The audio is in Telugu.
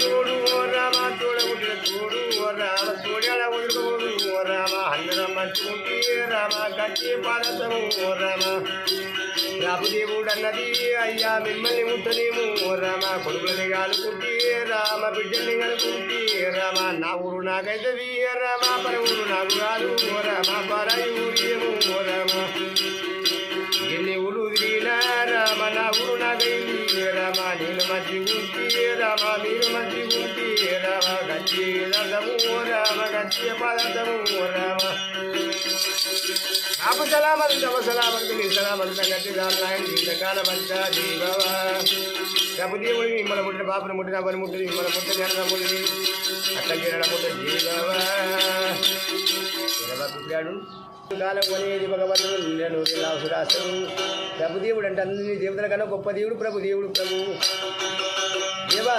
తోడు ఓ రామ తోడబుట్టిన తోడు ఓ రామ తోడేళ వదులుకోడు ఓ రామ హండ్ర మంచుకుంటే రామ గట్టి పాదతము ఓ రామ రాపుదేవుడు అన్నది అయ్యా మిమ్మల్ని ముట్టనేము ఓ రామ కొడుకులని కాలుకుంటే రామ బిడ్డల్ని కలుకుంటే రామ నా ఊరు నాకైతే రామ పర ఊరు నాకు కాదు ఓ రామ పరాయి ఊరేము ఓ రామ ఎన్ని ఊరు తిరిగినా రామ నా ఊరు నాకైంది రామ నేను మంచి ఉంటే రామ మీరు మంచి ఉంటే రామ గచ్చి దర్శము ఓ రామ గచ్చి పదార్థము ఓ రామ आप सलामत जब सलामत नी सलामत गति नारायण जीवितकाल बंचा जीववा ప్రభుదేవుడు మిమ్మల్ని ముట్టిన పాపను ముట్టిన పని ముట్టింది మిమ్మల్ని ముట్టిన అన్న ముట్టింది అట్లా కిరణ ముట్ట జీవవా పుట్టాడు కాలం కొనేది భగవంతుడు నేను సురాసుడు ప్రభుదేవుడు అంటే అన్ని దేవతల కన్నా గొప్ప దేవుడు ప్రభుదేవుడు ప్రభు దేవా